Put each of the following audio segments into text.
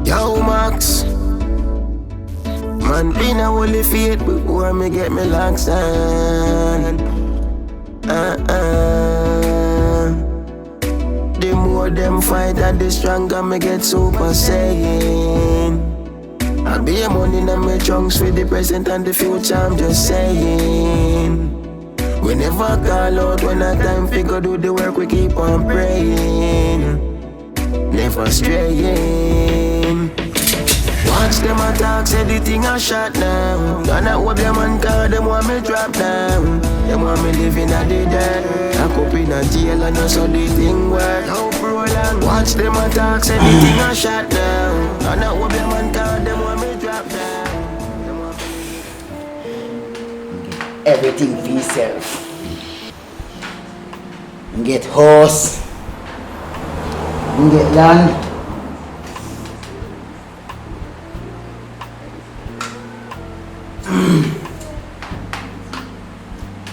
Yo, Max. Man, been a holy faith before me get me locks on. The more them fight, the stronger me get super saiyan. I be a money in my trunks for the present and the future, I'm just saying. We never call out when a time figure do the work, we keep on praying. Never straying. Watch them attack, say the thing a shot now. And I hope them man call, them want me drop down. Them want me living at the dead. Lock up in a jail and so the thing work. How prolonged. Watch them attack, say the thing a shot now. And I hope them man call, them want me drop down. Everything for yourself. You get horse. You get land.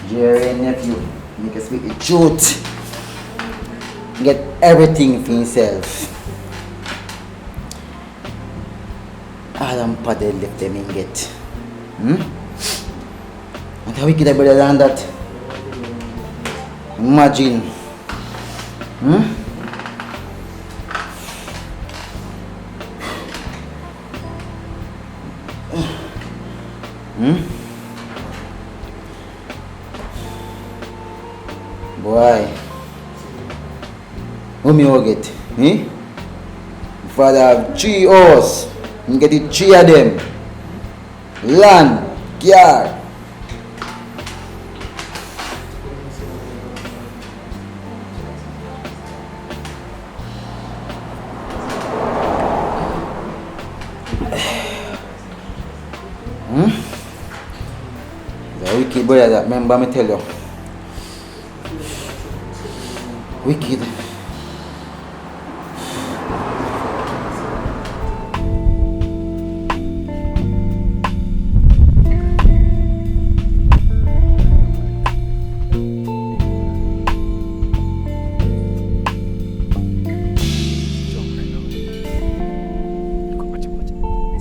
Jerry and nephew, you can speak the truth. You get everything for yourself. Adam Padel left them in get. And how wicked I better than that? Imagine. Boy, who me will get? Father have 3 horse, you get it 3 of them. Land, car. The wicked brother that, remember me tell you. Wicked.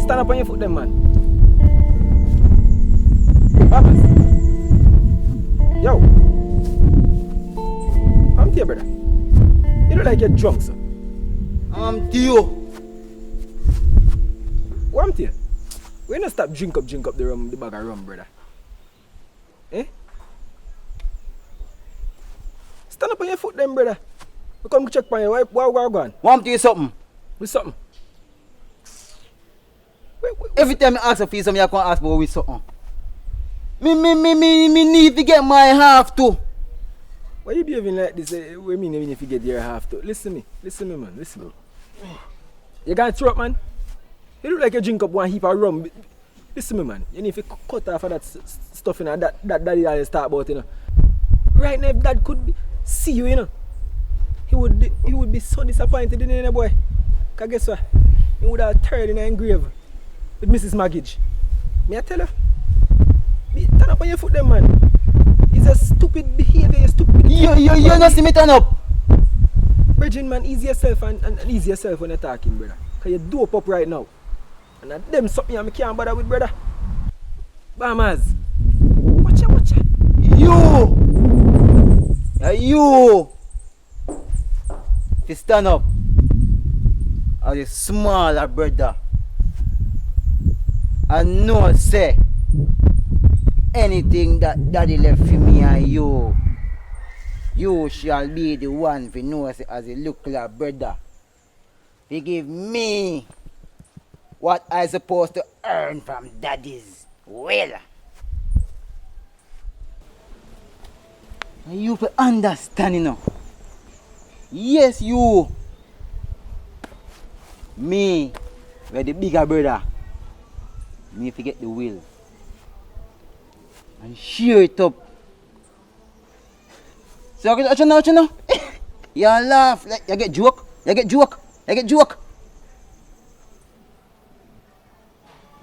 Stand up on your foot then, man. Papas. Yo. I'm here, brother. You look like you're drunk, sir. I'm Theo. What I'm here? We not stop drink up the rum, the bag of rum, brother. Eh? Stand up on your foot then, brother. We come check on you. Why going? Want to do something? With something? Every time I ask a fee, something you can ask me with something. Me need to get my half too. Why you behaving like this? What mean if you get your half to? Listen me, man, listen me. You gonna throw up, man? You look like you drink up one heap of rum. Listen me, man. You need to cut off of that stuff, you know, that daddy always talk about, you know. Right now, if dad could see you, you know, he would be so disappointed in you, boy. Cause guess what? He would have turned in a grave with Mrs. Maggage. Me I tell you, turn up on your foot then, man. It's a stupid behavior, you stupid. You not see me turn up. Virgin, man, ease yourself and ease yourself when you're talking, brother. Cause you dope up right now. And that them something I can't bother with, brother. Bahamas. Watch it. You. If you stand up as a smaller brother, I know say anything that daddy left for me and you shall be the one to know as a look like brother. He give me what I supposed to earn from daddy's will. And you understand, you know. Yes, you. Me, we're the bigger brother. Me forget the will. And share it up. So what you know? You laugh, like you get joke.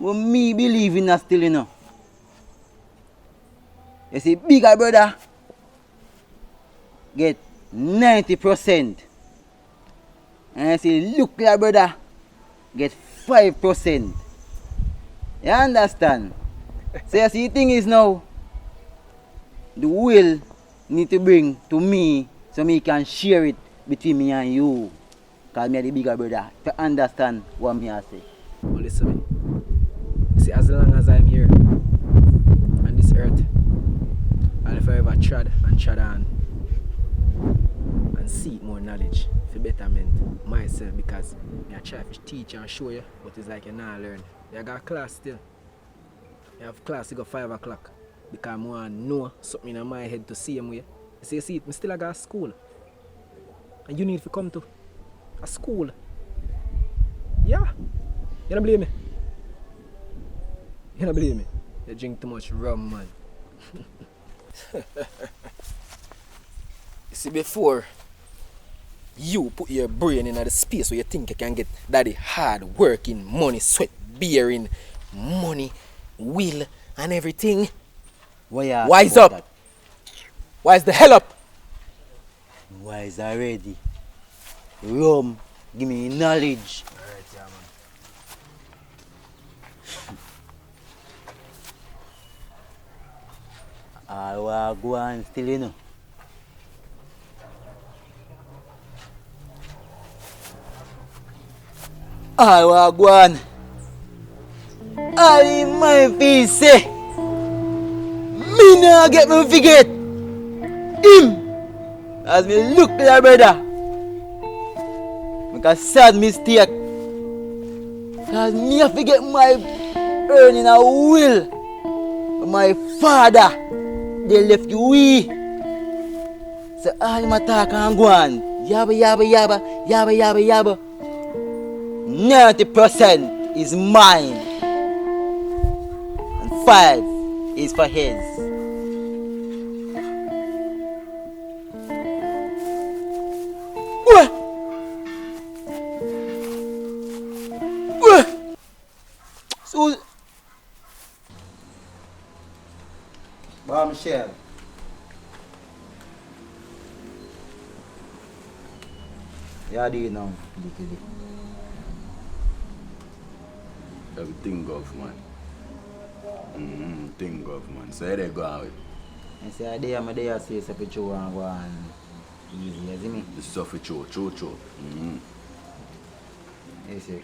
Well, me believe in that still, you know. You see, bigger brother get 90%. And I say, look like brother get 5%. You understand? So you see the thing is now, the will need to bring to me so me can share it between me and you. Cause me are the bigger brother. To understand what me I say. Well, listen me. You see, as long as I'm here on this earth, and if I ever trod on and seek more knowledge for betterment myself, because I try to teach and show you, but it's like you not learn. You got class still. You have class to go 5 o'clock because I want to know something in my head to see him with. You see, I still got school. And you need to come to a school. Yeah. You don't believe me? You don't believe me? You drink too much rum, man. You see, before you put your brain in the space where you think you can get that hard working, money, sweat, bearing, money, will, and everything. Wise up. That? Wise the hell up. Wise already. Rum, give me knowledge. Alright, yeah, man. I will go on still, you know. I will go on. I might be say, me now get me forget him. As me look to your brother, make a sad mistake. Cause me have to get my earning a will. My father, they left you we. So all my talk and go on. Yabba yabba yabba, yabba yabba yabba. 90% is mine. And 5 is for his. So, Michelle. Yeah, do you know? Everything government. Thing government. So they go out. I say a day I'm there say so picture and go on easy, you see me? The stuff for cho. You see.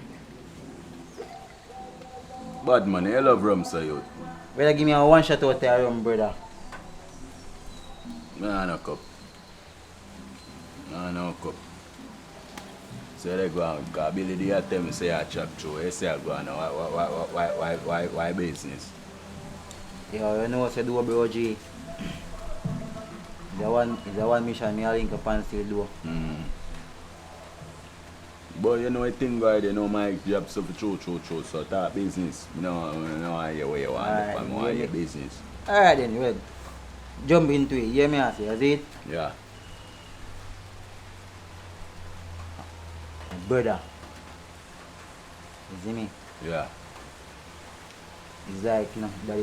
Bad man, I love rum, so you. Better give me a one shot out there, rum, brother. No cup. No cup. So they go out. Because Billy they tell me say I chop through. They say I go on. Why business? Yeah, you know what I do, bro, G. Is the one mission me link up and still do. But you know I think God, you know my job stuff for true. So that business. No, I hear where you want and why your business. Alright then, well. Jump into it, hear me I say, is it? Yeah. Brother. You see me? Yeah. It's like, you know, that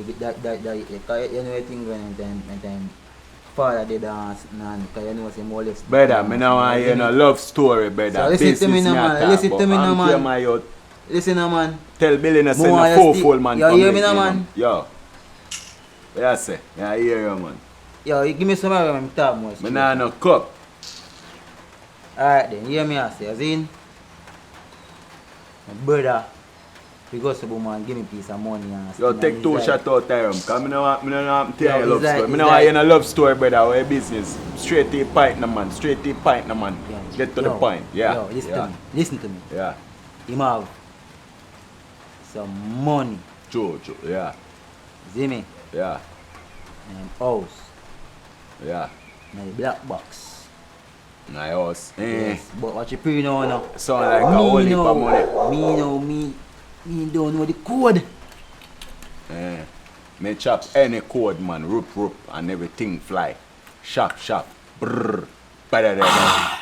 you know I think when time father did dance and because you know it's more or less. Brother, I don't want to hear no love story, brother. So listen to me now, man. Listen to me now, man. Listen now, man. Tell Billy to send a fourfold man. You hear me now, man? Yo. What you say? Yeah, I hear you, man. Yo, you give me some of them talk more. I nah no cup. Alright then, hear me I say, as in my brother, he goes to man, give me a piece of money and Yo, take 2 shots out there, because I don't want to tell you a love story. I don't want to like, hear a love story, brother, or a business. Straight to the point, no man. Straight to the point, no man. Yeah. Get to the point. Yeah. Yo, listen to me. Yeah. Him have some money. True. Yeah. See me? Yeah. And house. Yeah. And the black box. My house. Yes, but what you pay now? Sound like a whole heap of money. Me don't know the code. Me chop any code, man. Roop, and everything fly. Sharp. Brrr. Better than that.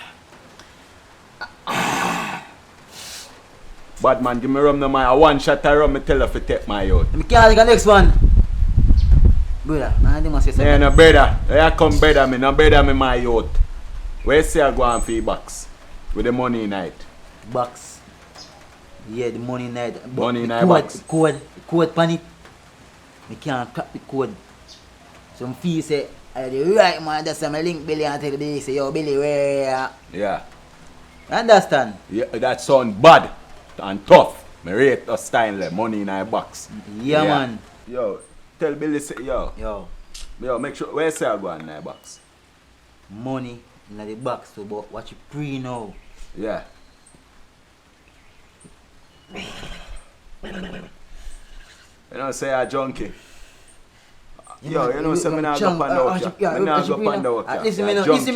Bad man, give me rum no man. 1 shot of rum, me tell her to take my out. Let me carry the next one. Brother, I didn't say something. Yeah, no brother. Here come brother me. No brother me my youth. Where say I go on for box? With the money in it. Box. Yeah, the money in it. Money in the the box. the code pan it. I can't crack the code. Some fee say, I the right man, that's my link Billy and tell Billy, say, yo, Billy, where you? Yeah. Understand? Yeah, that sound bad and tough. Me rate the style like money in a box. Yeah, man. Yo, tell Billy say Yo, make sure where say I go in the box. money in the box, so but watch it pre now. Yeah. You know say a junkie. Yo, you know say me nah go pan the work. Me nah go pan the work. Listen me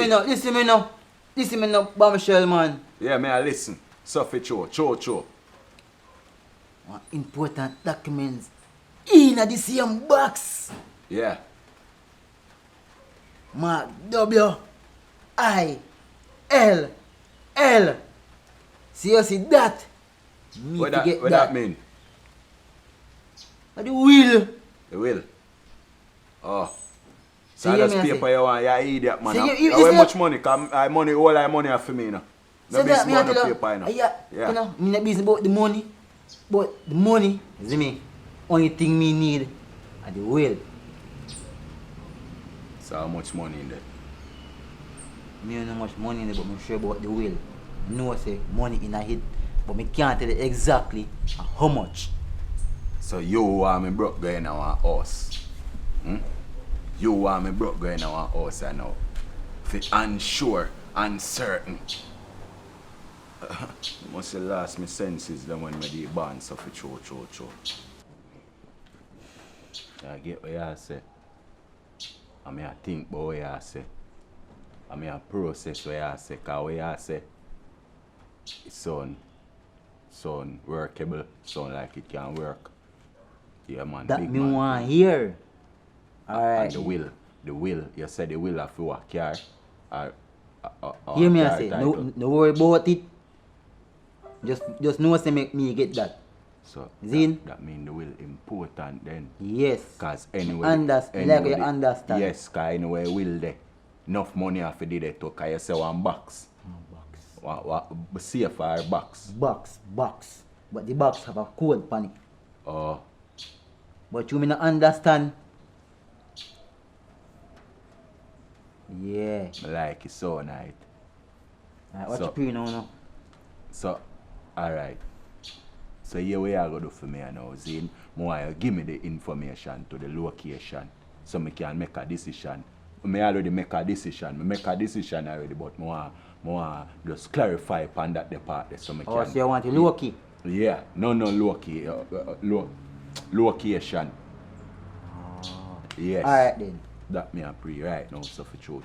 now, listen me now, bombshell man. Yeah, me I listen. Suffer cho. Important documents in the same box. Yeah. Mark W-I-L-L. See you see that? Me What forget that mean? The will. The will. Oh. See, So you that's me I paper say. you want, you idiot man. See, How you much money? Cause I money, all I money are for me, you know. No So that business me about I no tell paper, you know. yeah. You know, me not business about the money. But the money, you see me, only thing me need are the will. So how much money in there? Me don't know much money in there, but I'm sure about the will. I know I say money in a hit, but me can't tell you exactly how much. So you want me broke going in our house. You want me broke going in our house I know. For unsure, uncertain. Must have lost my senses then when me the band so for cho. I get what you say. I mean I think about what you say. I mean I process what you say. Cause what you say, it sound workable, sound like it can work. Yeah man, That big me man want thing. hear. And Alright. the will, you said the will of your car. Hear me I car say, title. no worry about it. Just know say make me get that. So Zin? that mean the will important then. Yes. Cause anyway, Like you understand. Yes, cause anyway will there. Enough money have to do that to cause you say one box. What safer box. Box. But the box have a code pan it. Oh, But you may not understand. Yeah. I like it so nice. Alright, what So- you pre now? So, alright. So here we are going to do for me now, Zane. I want you give me the information to the location so I can make a decision. I already make a decision. I make a decision already, but I want just clarify upon that department so I Oh, can... so you want the low key? Yeah, no location. Yes. Alright then. That me a pre right now, so for true.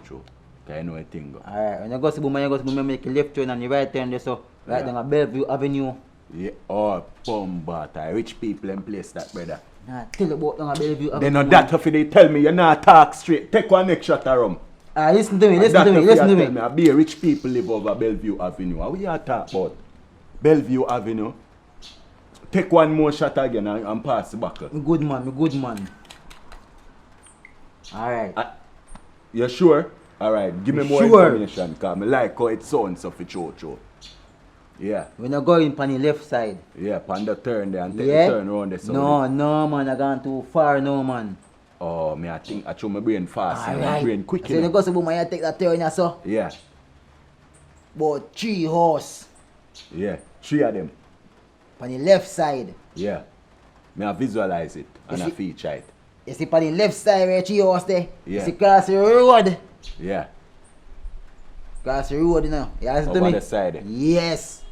Cause I know a thing. Alright, when you go to Boom, make a left turn and you right turn there, so right Yeah. down a Bellevue Avenue. Yeah, oh, Pumbata. Rich people in place that, brother. Nah, tell you about down a Bellevue Avenue. They know that if they tell me you not talk straight. Take one next shot of rum. Listen to me. I be rich people live over Bellevue Avenue. What you talk about? Bellevue Avenue. Take one more shot again and pass the buckle. Me good man. Alright. You sure? Alright, give me more Sure. information because I like how it sounds so for true. Yeah, When you go in on the left side. yeah, pan the turn there and take Yeah? the turn around the side. No man, I gone too far no man. Oh, I think I show my brain fast, my Alright. brain quick. So you go to Boom, you take that turn, so. Yeah, About 3 horse. yeah, 3 of them. On the left side. Yeah, me I visualize it and You I see- feature it. You see on the left side where 3 horse there? Yeah. You see cross the road. Yeah, Cross the road, you know. You listen to over me? the side. Yes.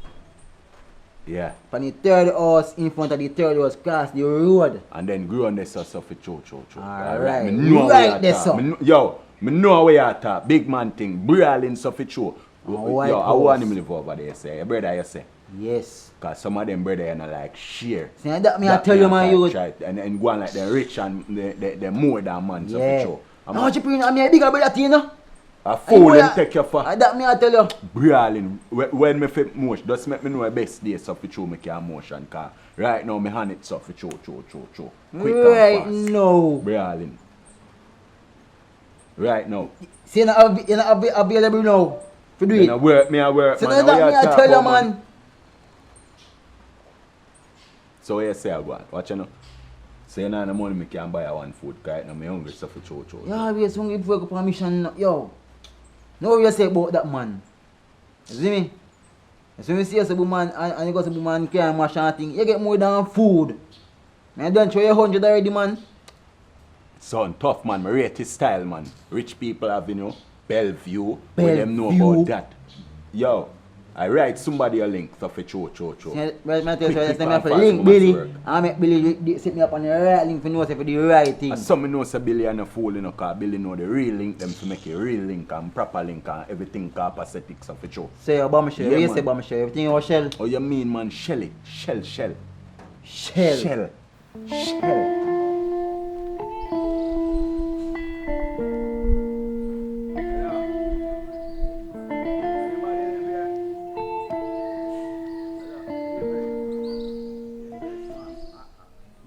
Yeah, On the 3rd horse, in front of the 3rd horse, cross the road. and then grow on the so for true. Alright. Me know Right where you there, talk. so. Me know where you talk. Big man thing, brawling so for true. White Yo, I want House. him live over there. You say, your brother, you say. Yes. Cause some of them brother you know like share. See, that me I That tell me you, a man, try- you. try it. And go on like they're rich and they're more than man. So Yeah. for sure. How much you bring? I mean, a bigger brother, you know? A fool boy, them take you for That me I tell you. brawling. When me fit motion, just make me know the best day so for sure me can motion. Cause right now me hand it so for sure. Quick Right and fast. now. Brawling. Right now. See, you know, available now. To do You know it. work, me a work, So man. that What me you I talk tell you, about, man. So what you say about? Watch you know. So you know the money me can buy one food, right now I'm hungry so for chow. Yeah, we are hungry before we go on mission. Yo. Know what you say about that man? You see me? So when you see a man and you go to the man can mash and thing, you get more than food. Man, don't show you 100 already, man. Son, tough man, I rate his style, man. Rich people have, you know, Bellevue. Where them know about that. Yo, I write somebody a link so for chow. See, but I tell you, I have a link, Billy. I make Billy set me up on the right link for know for the right thing. As some know say Billy and a fool, you know, because Billy know the real link, them to make a real link and proper link and everything copacetic so for chow. Say about my shell, Yeah, you man. say about my shell, everything you shell. Oh, you mean, man, shell it. Shell. Shell.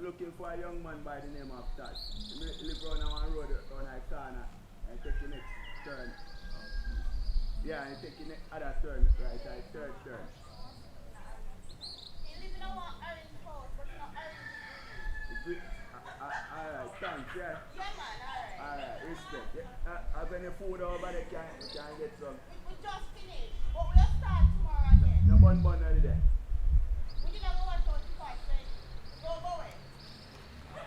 Looking for a young man by the name of Taj. He live on one road on a corner and take the next turn. Yeah, and take the other turn, right, third turn. Alright, thanks, yeah. Alright, respect. Yeah. Have any food over there, can get some. We just finished, but we'll start tomorrow again. No bun already there. We didn't go out to fight, so go away.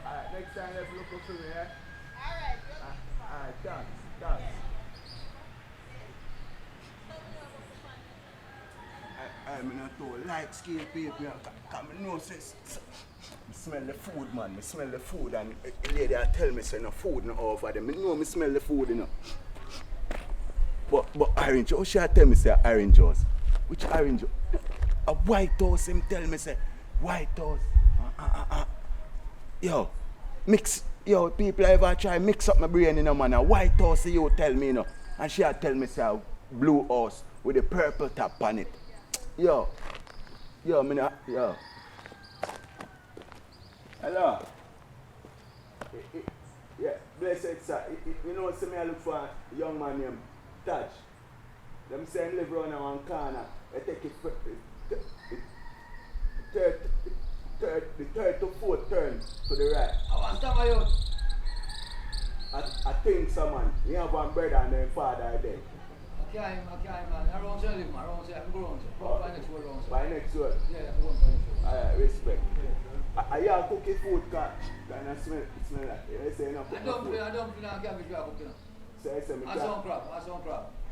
Alright, next time let's look up for me, yeah? Alright, we'll Alright, thanks. I'm not too like skill people, because I know I smell the food, man. I smell the food, and the lady tell me say no food no over them. I know I smell the food, you know. But orange, how she tell me say orange juice? Which orange juice? A White House, him tell me say White House. Yo, people ever try mix up my brain, you know, man. A White House, you tell me, you know. And she tell me say a blue house with a purple top on it. Yo. Hello. Yeah, blessed sir. You know, see me I look for a young man named Taj. Them say he live around one corner. I take it the third to fourth turn to the right. I want to you. I think so, man. He have one brother and then father are dead. Okay, man. Around here, live, man. Around here, I'm going to. By next word, around here. By next word? Yeah, I'm going to. Alright, respect. I hear cooking food, car. Kind of smell like it. You say enough I don't feel cabbage you are cooking. So I say me I saw crab.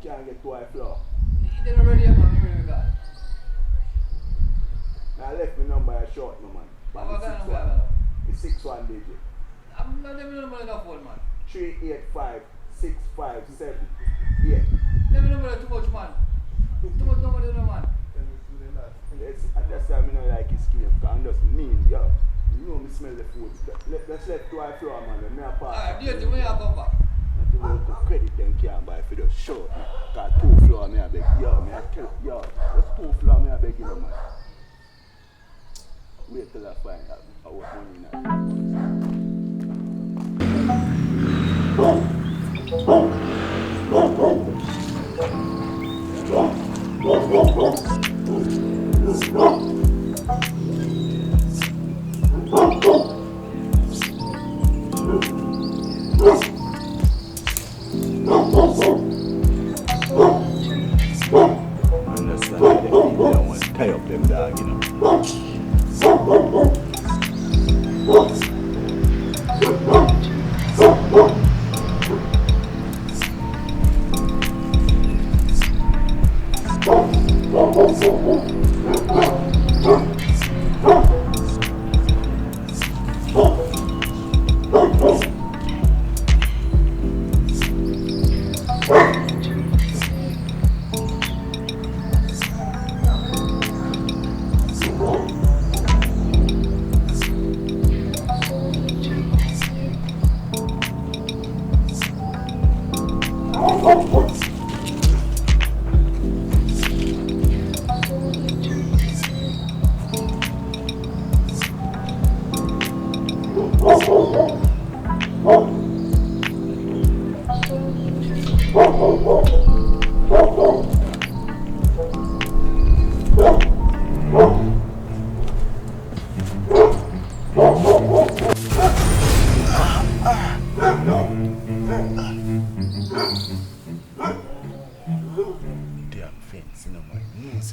can't get 2 flour. It ain't already, man. You really got it. Now I left my number short, no man. What kind of It's number? It's 61 digit. I'm not letting me know enough phone, man. 385 657. Yeah. Let me know too much, man. Too much number, man. That's why I don't like his skin. Because I'm just mean, yo. You know me smell the food. Let's let 2 flour, man. Let me a pass. Alright, do you think when you come back? Not to go to credit them can't buy for the show. Because 2 flour me a beg. Yo, me a tell yo. Just 2 flour me a beg you know, man. Wait till I find out how much money understand that the people don't want to tie up them dog, you know.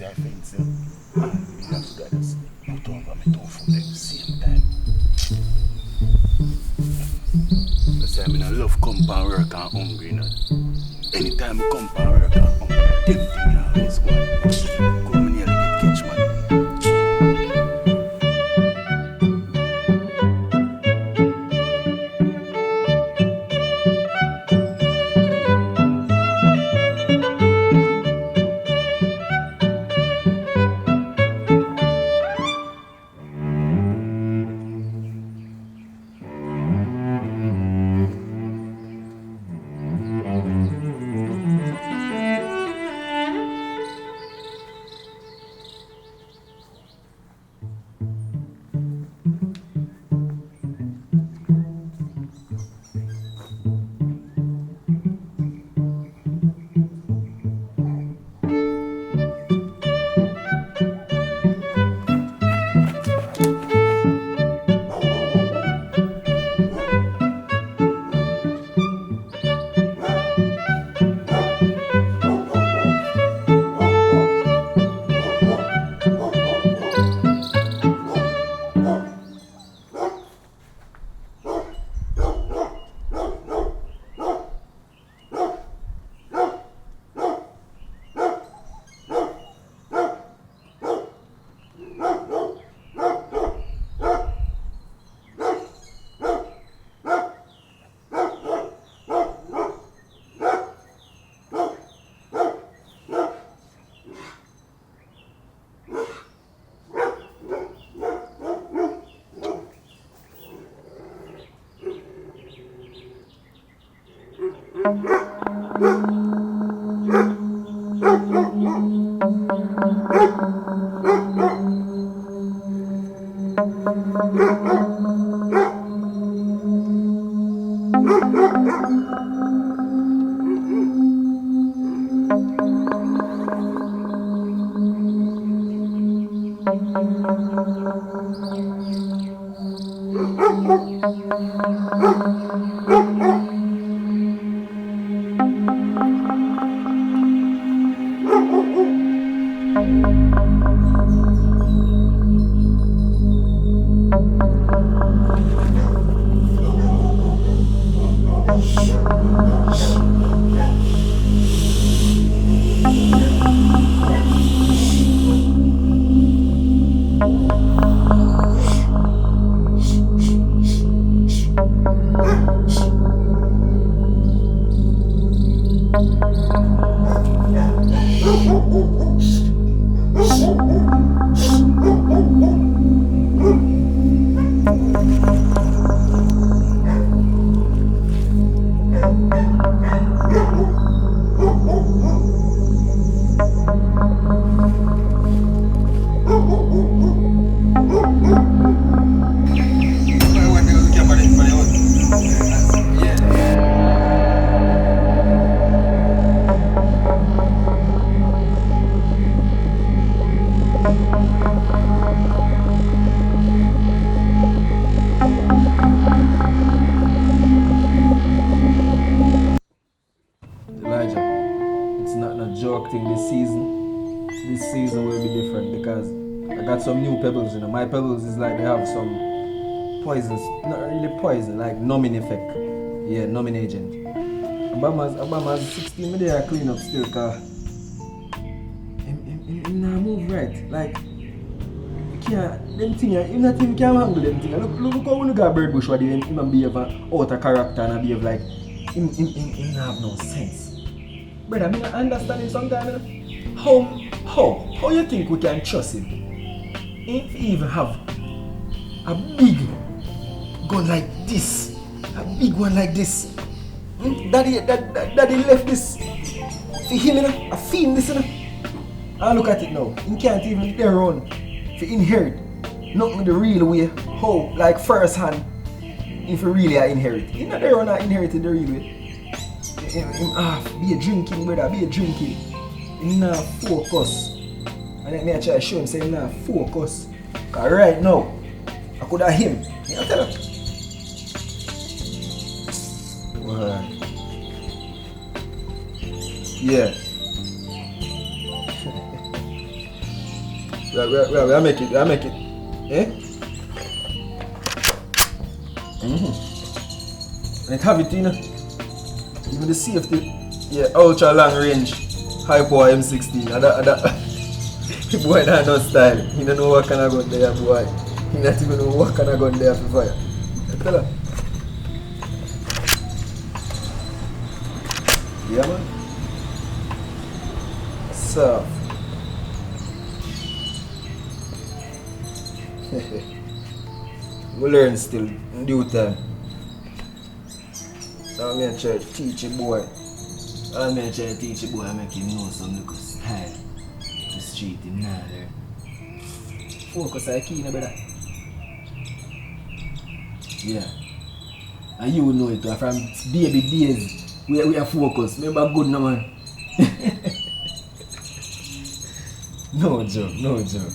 see I fence him. And we have to just put over me tofu at the same time. I say I love compound work and hungry, you know. Anytime I compound work and hungry, them thing always go. Go me nearly get catch, man. My pebbles is like they have some poisons, not really poison, like numbing effect. Yeah, numbing agent. Obama's 16 minutes I clean up still, cause him not move right. Like you can't them thing, you not even can handle them thing. Look how when you got bird bush what him behave out of character and behave like him not have no sense. Brother, I mean I understand him sometimes. How you think we can trust him? If he even have a big gun like this, a big one like this, daddy left this for him, you know, a fiend this, you know. And look at it now, he can't even there run to inherit, not the real way, how, like first hand, if he really inherit. He not there run and inherited the real way. Him be a drinking, brother, be a drinking. He not focus. And then I try to show him, say him not focus. Cause right now, I could have him. I tell him. What? Yeah. We make it. Eh? And it have it, you know. Even the safety. Yeah, ultra long range. High power M16. The boy that no style. He don't know what kind of gun there, boy. He don't even know what kind of gun there for fire. Tell her. Yeah, man. So. We learn still in due time. I'm going to try to teach a boy. I'm going to try to teach a boy and make him know some little style. The street him now there. Focus on the key, no brother. Yeah. And you know it from baby days. We are focused. Remember good no man. No joke.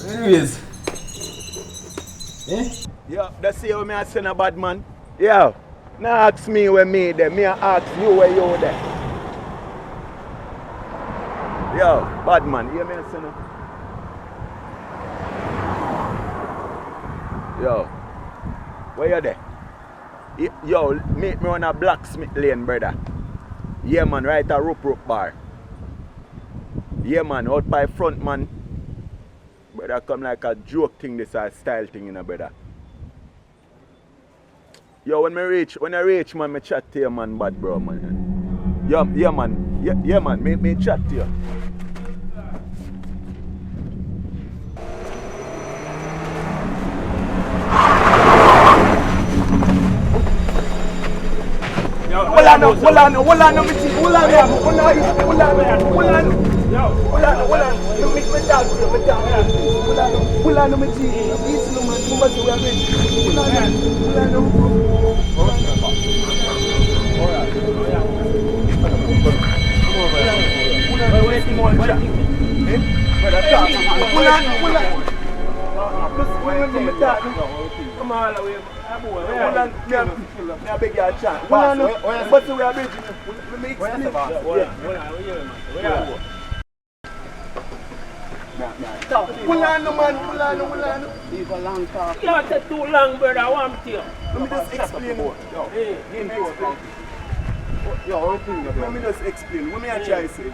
Anyways. Eh? Yeah, that's how me I send a bad man. Yeah. Now ask me where me there. Me ask you where you there. Yo, bad man, hear me say no? Yo, where you there? Yo, meet me on a blacksmith lane, brother. Yeah man, right a rope bar. Yeah man, out by front man. Brother come like a joke thing, this a style thing, you know, brother. Yo, when I reach man, me chat to you, man, bad bro, man. Yeah man, yeah man, me chat to you. Hold on, come on, I beg your chance. But we are ready. We make it. Pull on, man. It's a long talk. You take too long, brother. I want to. Let me just explain. Let me just explain. What me I try to say?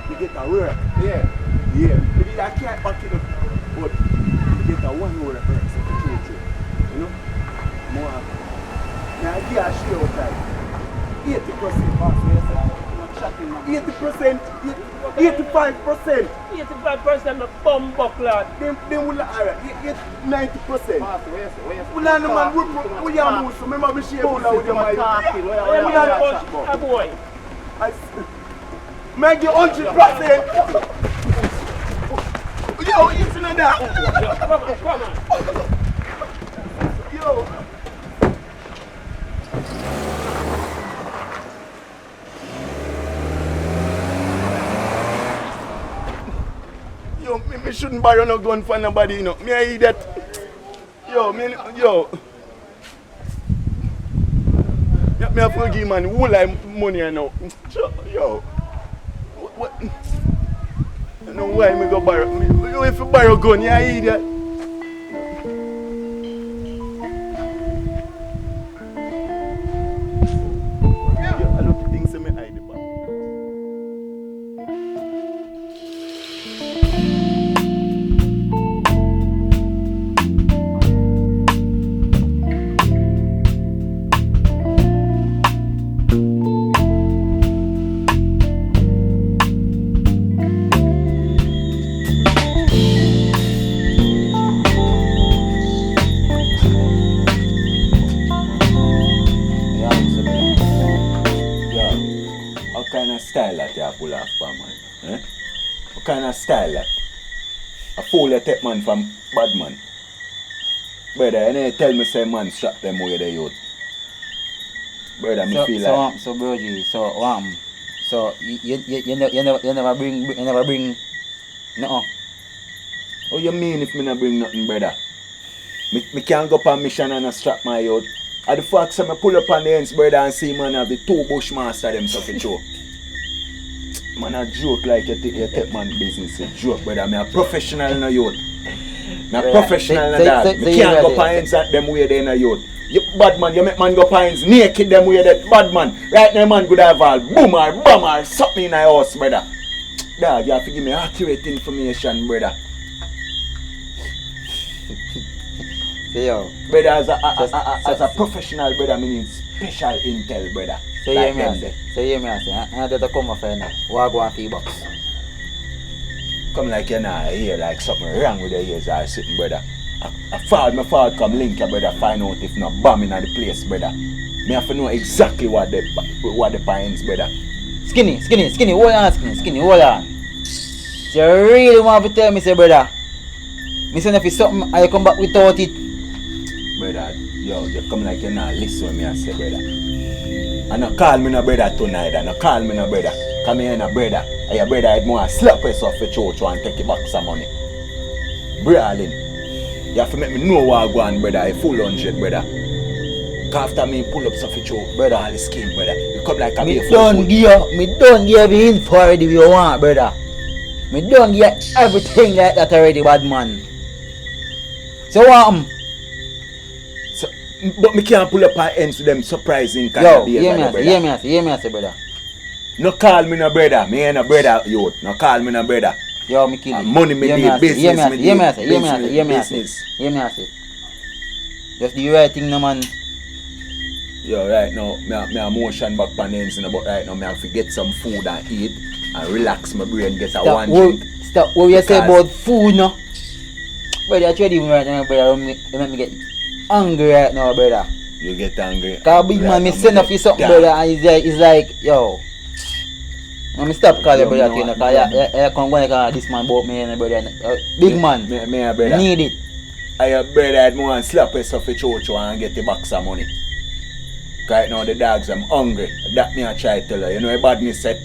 You get a work. Yeah. Maybe I can't back it up. But you get a 1 hour for execution. You know? More. Now I give a share of time. 80%. 80%. 85%. 85% of bomb buckler. Them will 90%. We learn the man, we are moving. Remember we share with your mind. Boy. Make you 100%. Yo, it's in that. Come on. Yo. Yo, me shouldn't borrow no gun for nobody, you know. Me I eat that. Yo. Me have to give man whole life money now. Yo. What? I don't know why me go borrow. If you borrow gun, you eat that. Yo, I look at things in my eye. Style that you pull off, man. What kind of style that? A fool you take man from bad man. Brother, you know, tell me say man strap them away the youth. Brother, me feel like. So Brogy, so you never bring no. What you mean if me not bring nothing, brother? Me can't go on mission and not strap my youth. At the fact that I pull up on the ends, brother, and see man have the 2 bushmaster them stuff for sure. Man, a joke like you take man business. A joke, brother. Me a professional in a youth. Me a professional in that. Me can't go pines at them way they in a youth. You bad man, you make man go pines naked them way that bad man. Right now man could have all boom or bum or something in a house, brother. Dog, you have to give me accurate information, brother. Say yo. Brother, as a professional brother, me need special intel, brother. Say like hear me I say. Say hear me I say. I had to come off here now. What go on for box? Come like you know, hear like something wrong with the ears or something, brother. I forward come link your brother, find out if not bombing at the place, brother. Me have to know exactly what the pines, brother. Skinny, hold on, skinny, hold on. So you really want to tell me, say brother? Me say if it's something I come back without it. Brother, yo, you come like you not listen to me I say, brother. And no call me no brother tonight, and no call me no brother. Come here no brother. And your brother had more slap us off the church and take you back some money. Brawling. You have to make me know what I go on, brother. I full 100, brother. Cause after me pull up some for you, brother, all the scheme, brother. You come like a Me don't give you info already you want, brother. Me don't give everything like that already, bad man. So what? So, but me can't pull up our ends with them surprising kind Yo, of behavior, hear me, I say, brother. No call me no brother. Me ain't no brother, youth. No call me no brother. Yo, me kill you. Money me do, business me do. Hear me, I say. Just do the right thing, no man. Yo, right now, me a motion back on ends, but right now, me have to get some food and eat and relax my brain, get a one drink. Stop what you say about food, no? Brother, I tried even right now, brother. You make me get hungry right now, brother. You get hungry? Cause big man, me send up for something, brother, and it's like, yo. Let me stop calling brother, you know, cause you come going like this man about me, brother. Big man, me a brother. Need it. I a brother had more and slap us off the church and get the back some money. Right now the dogs I'm hungry. That me I try to tell her. You know a badness set.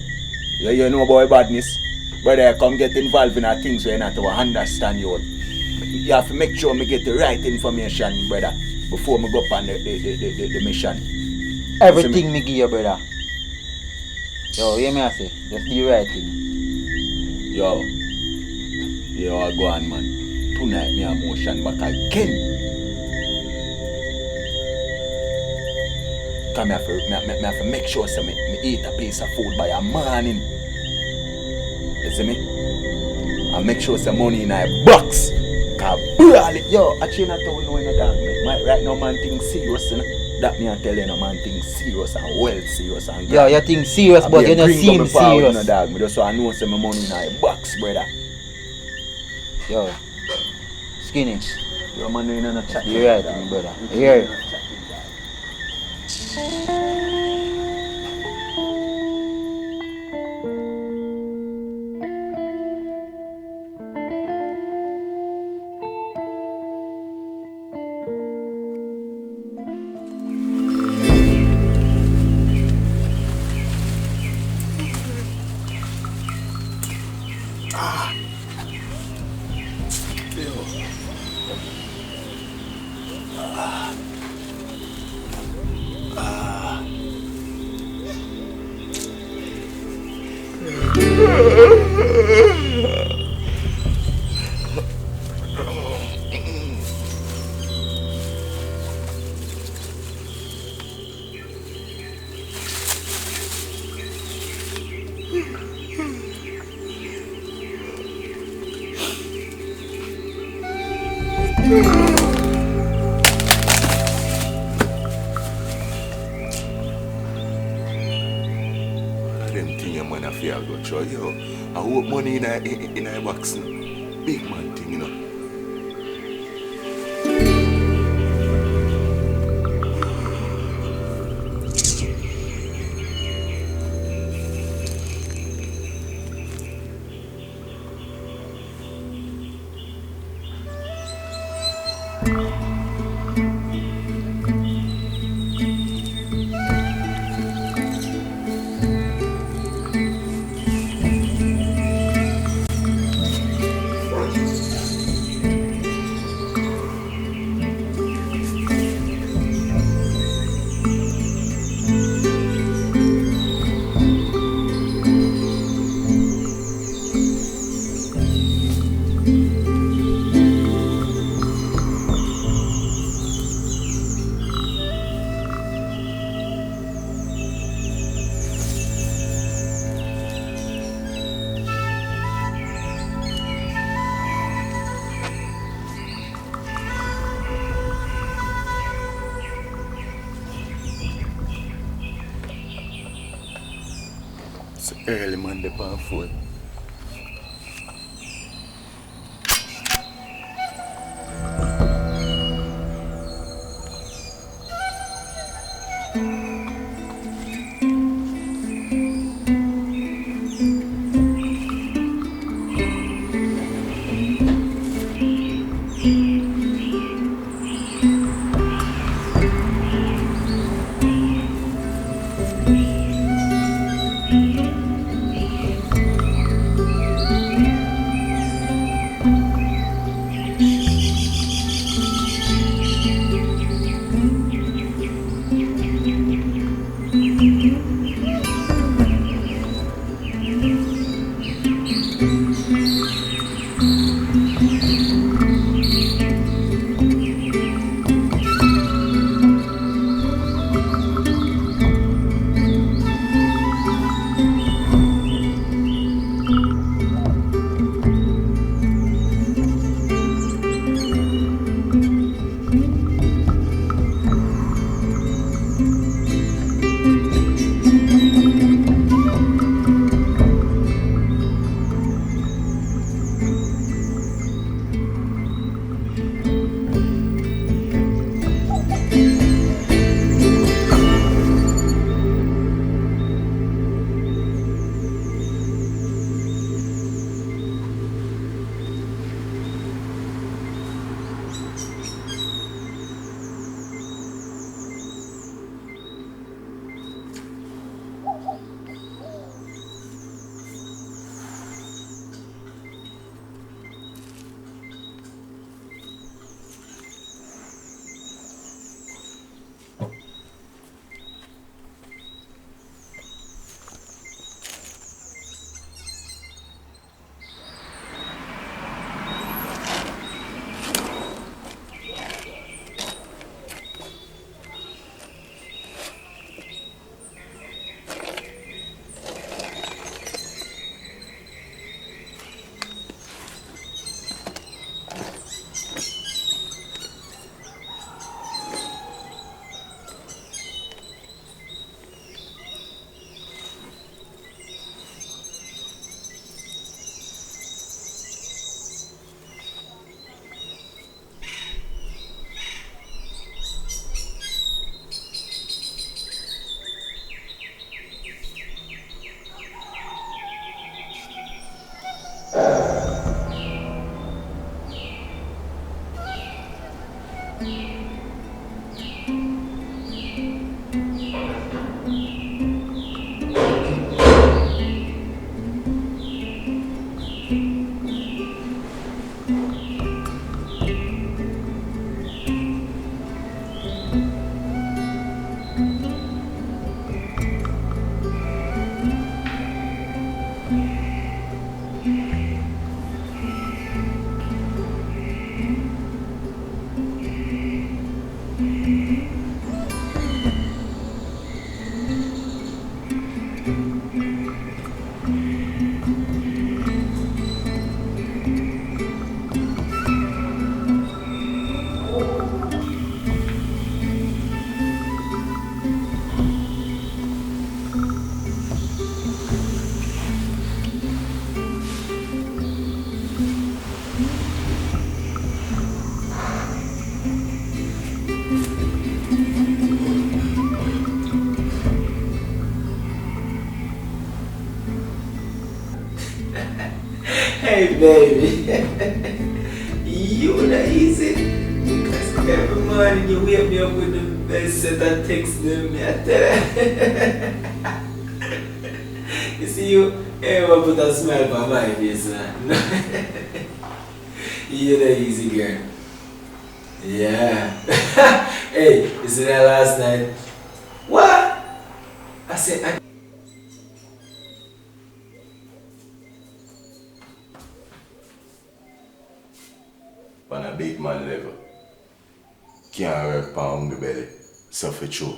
You know about badness. Brother, come get involved in our things where you not to understand you. You have to make sure me get the right information, brother, before me go up on the mission. Everything me give you, brother. Yo, hear me I say, just do the right thing. Yo, I go on, man. Tonight me a motion back again. Cause me have to make sure so me eat a piece of food by a morning. You see me? And make sure some money in a box. Cause yo, I chain not to know in a dog. Right now man think serious, you know? That me I tell you, no man think serious and well serious and yo, you think serious, but you don't seem serious. No, dog. Me just so I know some money in a box, brother. Yo, skinny. Your man in a chat. You're right, my brother. You're right. Yo, I hope money in a box now. Big man thing, you know. Early Monday pan foot. Hey baby, you not easy because every morning you wake me up with the best set of texts to me. I tell you. You see you ever put a smile on my face, man. You not easy girl. Yeah. Hey, you see that last night? What? I said On a big man level. Can't work on the belly. Suffer true.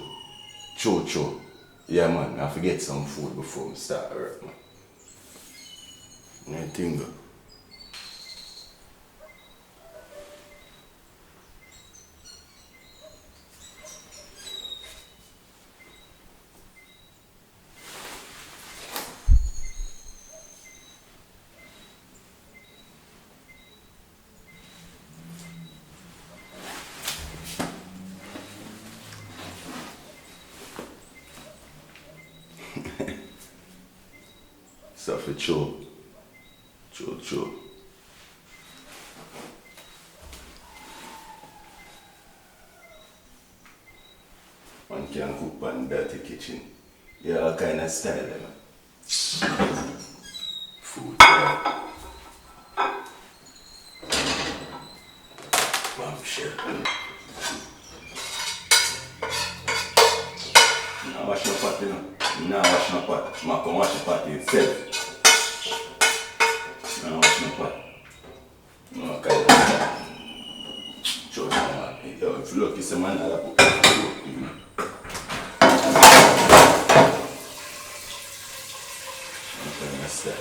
True. Yeah man, I forget some food before I start work, man. Anything. So for true. True. One can cook on dirty kitchen. Yeah, all kind of style, man. Food, yeah. Shit. Now wash my pot, you know. Now wash my pot. I can wash the pot itself. Now wash my pot. No, kind of. Show you, man. Yo, if you look, it's a man that put you know. Okay, that's that.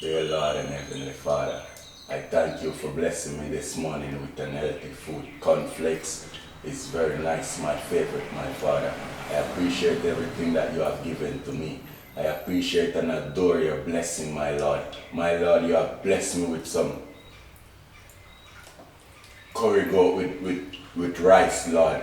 Dear Lord and Heavenly Father, I thank you for blessing me this morning with an healthy food. Cornflakes is very nice, my favorite, my Father. I appreciate everything that you have given to me. I appreciate and adore your blessing, my Lord. My Lord, you have blessed me with some curry goat with rice, Lord.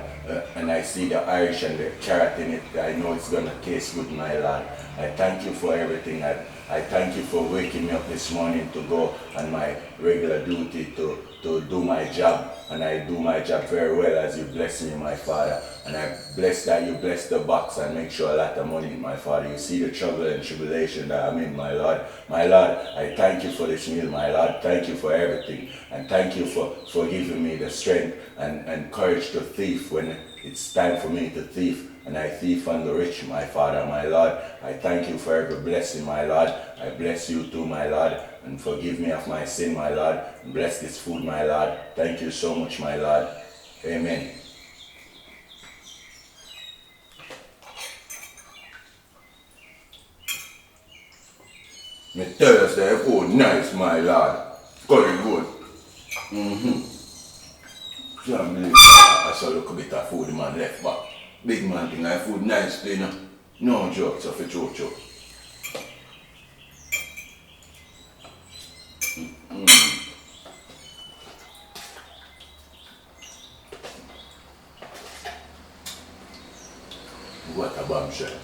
And I see the Irish and the carrot in it. I know it's going to taste good, my Lord. I thank you for everything. I thank you for waking me up this morning to go on my regular duty to do my job. And I do my job very well as you bless me, my Father. And I bless that you bless the box and make sure a lot of money, my Father. You see the trouble and tribulation that I'm in, my Lord. My Lord, I thank you for this meal, my Lord. Thank you for everything. And thank you for giving me the strength and courage to thief when it's time for me to thief. And I thief on the rich, my Father, my Lord. I thank you for every blessing, my Lord. I bless you too, my Lord. And forgive me of my sin, my Lord. And bless this food, my Lord. Thank you so much, my Lord. Amen. My Thursday food nice, my Lord. Very good. Can't believe I saw a little bit of food the man left back. Big man thing, I food nice, you know. No jokes of a cho-cho. What a bombshell.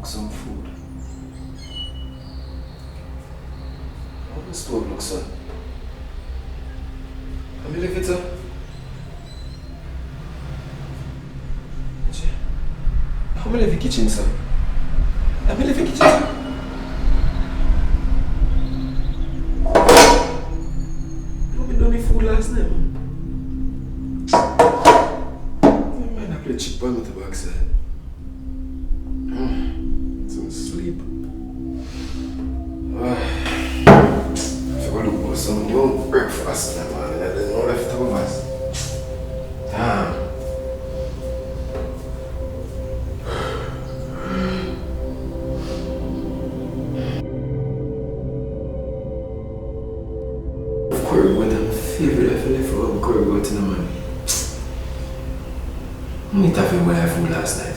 Some food. How the stove looks, son? How many live it, sir? How many live in the kitchen, sir? How many live in the kitchen, sir? You haven't done any food last night, man. Man, I played chip on with the backside. Sleep. I forgot to put some new breakfast, man. There's no leftovers. Damn. Of course, when I'm if you left for Curry go to the man. I'm not having what I food last night.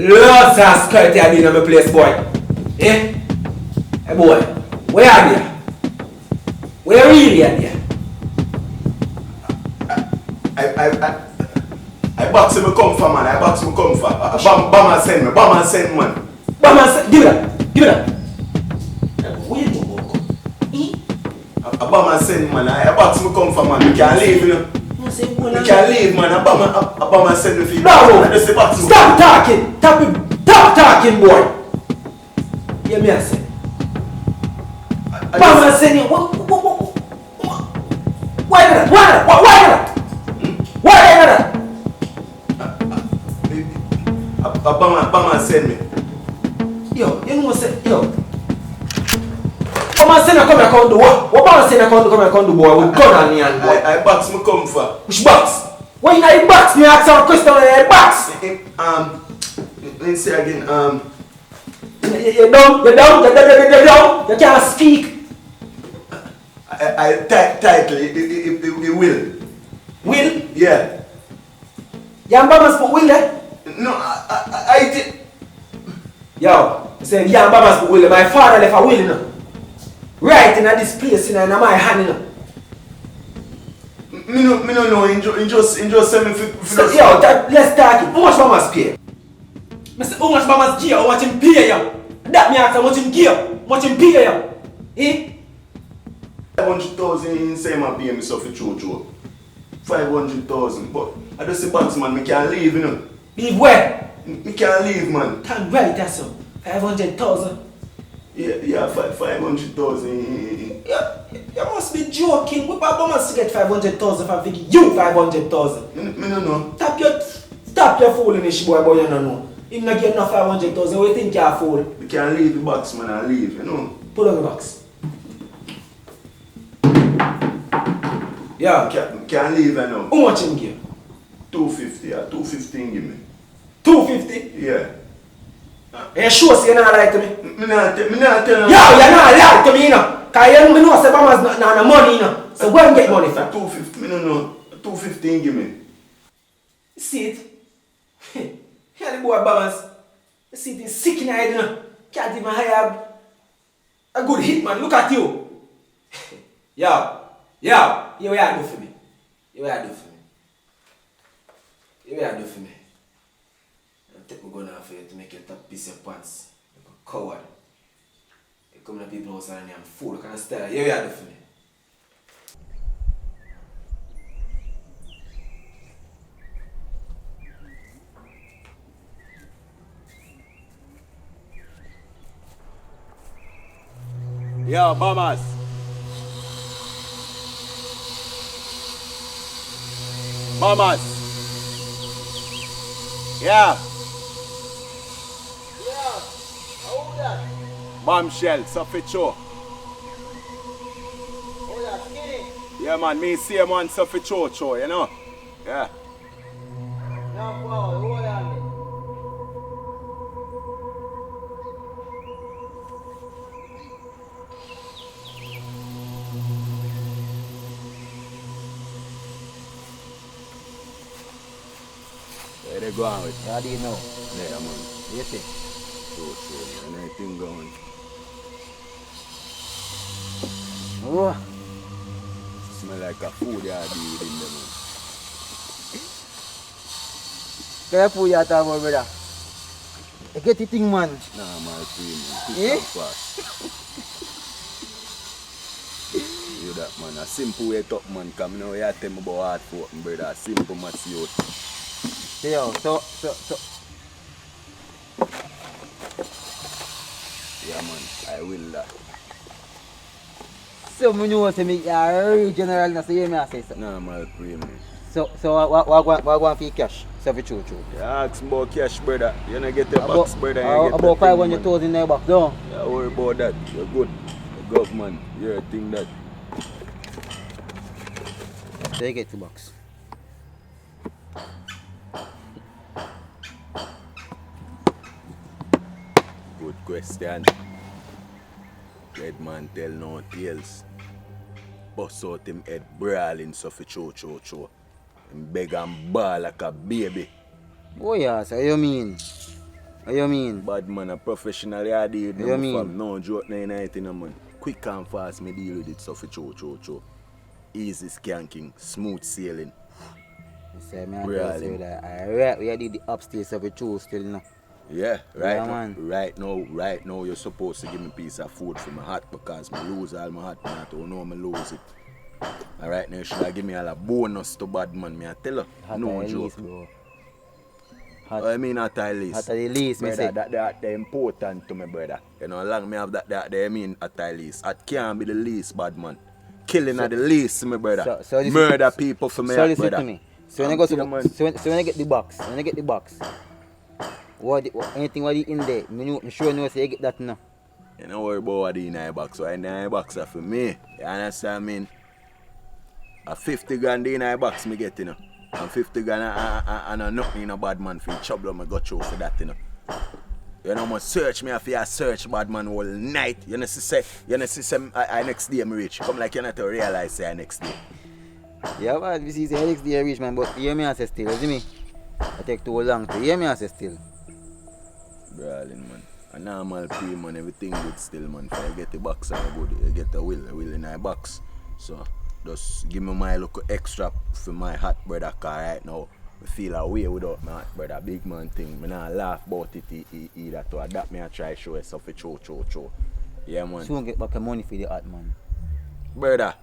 Lots of security have been on my place, boy. Eh? Hey, boy, where are you? Where really are you? I box him come for, man. I box him come for. Bama send me. Bama send, man. Bama send. Give it up. Give it up. Where you go? Bama send, man. I box him come for, man. You can't leave, you know. You can't leave, man. Bama send me for you. No, stop talking. Stop talking, boy. Hear me, I say. Bama send you. Why not? Bama send me. Yo, you know what say? Yo. Bama send you come here come do what? What Bama send you come here come do, boy? With gun on me and boy. I box me come for. Which box? Why you not in box? Me ask some question on your box. Let's say again. You're dumb. You can't speak. I title it will. Will? Yeah. Yambama spoke will there? No, I did. Yo, I say Yambama spoke will. My father left a will, you know. Right in this place, you know, in my hand, you know. Me no know. In just 7 So, yo, let's talk it. How much Mama's pay? I say, how much Mama's gear? How much him pay you? That me ask how much him gear? How much him pay you? Eh? 500,000 in same and pay me so for true. 500,000, but I just say box, man, me can't leave, you know. Leave where? Me can't leave, man. Can't write that so. 500,000. Yeah, 500,000. You must be joking. What about must get 500,000 if I think you 500,000? Me no know. Stop your fooling, boy, you don't know. If not get enough 500,000, what do you think you're a fool? We can't leave the box, man, I leave, you know. Put on the box. Yeah. Can't leave, you know. How much him give? 250, yeah, 215 give me. 250? Yeah. Are you sure you're not lying to me? Me not tell you. Yeah, you're not lying to me, you know. Because you know say Mama's not money, you know. So go and get money for 250, me no know. 215 give me. You see it? Here the boy Bamas. You see it is sick in the head, you know. Can't even hire a good hit, man. Look at you. Yo, you what you do for me? You what you do for me? I'll take my gun off for you to make you top piece of pants. Like a coward. You come to people's house and I'm fool. You can't style. You what you do for me? Yo, Bamas. Bamas. Yeah. Yeah, how that? Bombshell, Soficho. Oh, that skinny. Yeah, man, me see a man Soficho, you know? Yeah. Now, hold on. Yeah, they go on with How do you know? yeah, man. You see? True, and everything going. Oh, Smell like a food you do within them, man. careful you talk about, brother. You get the thing, man. Nah, my cream, man. Eh? Quick and fast. You that, man. A simple way up, man. Come now, you tell me about hard folk, brother. A simple match you out. Yo, so. Yeah, man. I will that. So, me know say me a general, na say me I say so. Nah, my cream, man. So what want for cash? So for true. You ask about cash, brother. You don't get your About, box, brother. You get about the thing, man. 500,000 in the box, don't? Don't worry about that. You're good. The government, you're a thing that. So you get the box. Good question. Red man tell no tales. Bust out him head brawling so for cho. Him beg and ball like a baby. Oh yeah, so you mean? What you mean? Bad man, a professional I deal with You them mean? from no joke anything, man. Quick and fast me deal with it so for cho. Easy skanking, smooth sailing. You say me and Really? say that alright, we did the upstairs of the true still now. Yeah, right Yeah, now, man. right now you're supposed to give me a piece of food for my heart because I lose all my heart, man. I don't know I lose it. Alright now you should give me all a bonus to bad man, me I tell her. Hot No at joke. least, bro. I mean at least. At the least, me say. Brother, that important to me, brother. You know, long me have that I mean at least. That can't be the least, bad man. Killing at the least, my brother. So listen- Murder people for me, So listen brother. to me. So when I go to Man. so when I get the box, anything what in there, me sure know say you get that now. You don't worry about what in the box. What in the box are for me. You understand I mean? A 50 grand in the box me get, you know. And 50 grand and nothing in a bad man for trouble me go through for that, you know. You know, must search me if you search bad man all night. You know, say I next day me reach. Come like you not to realize say I next day. Yeah, but this is the next day reach, man, but hear me and say still, you see me? I take too long to hear me and say still. Brawling, man. A normal pay, man, everything good still, man. If I get the box and good, you get the will in the box. So, just give me my little extra for my hot brother, cause right now, I feel away without my hot brother. Big man thing. I not laugh about it either to adapt me and try to show yourself a cho. Yeah, man. Soon get back the money for the hot man. Brother,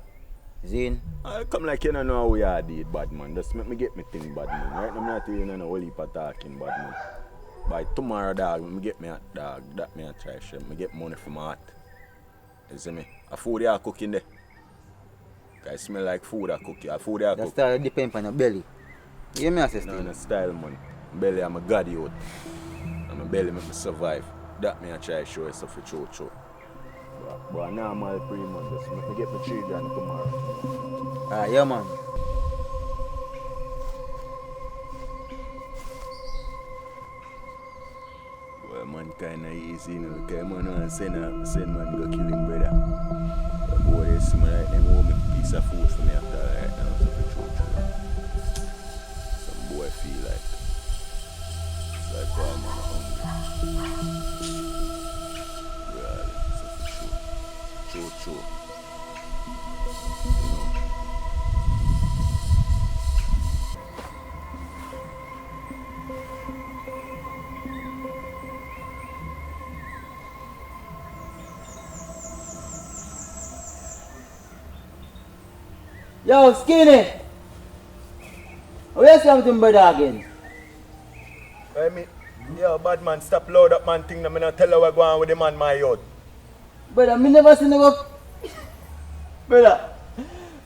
Zane, I come like you don't know how we are did, bad man. Just make me get me thing, bad man. Right now, I'm not telling you no whole heap of talking, bad man. By tomorrow, dog, when me get me a dog, that me a try share. Me get money for my heart. You see me? A food you are cooking there. I smell like food I cook. A food I that cook. start depend on your belly. You hear me and say No, still? no style, man. Belly, I'm a god out. And my belly make me survive. That me I try show yourself for cho. But now I'm all free, man. Just make me get my children tomorrow. Ah, yeah, man. Well, man, kinda easy, you know, because man want send man go kill him brother. But boy, they see me right, them want me a piece of food for me after right now, so for true. Some boy feel like it's like all man hungry. Really, so for true. You know. Yo, Skinny! Where's something brother again? I mean, yo, bad man, stop load up man thing. I'm not tell you what go on with the man my yacht. Brother, me never seen no brother.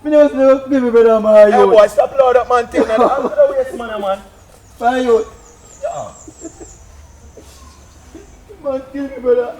Me never seen no baby brother my Hey youth. boy, stop load up man thing. I'm gonna waste man. My youth. Yeah. Man kill me brother.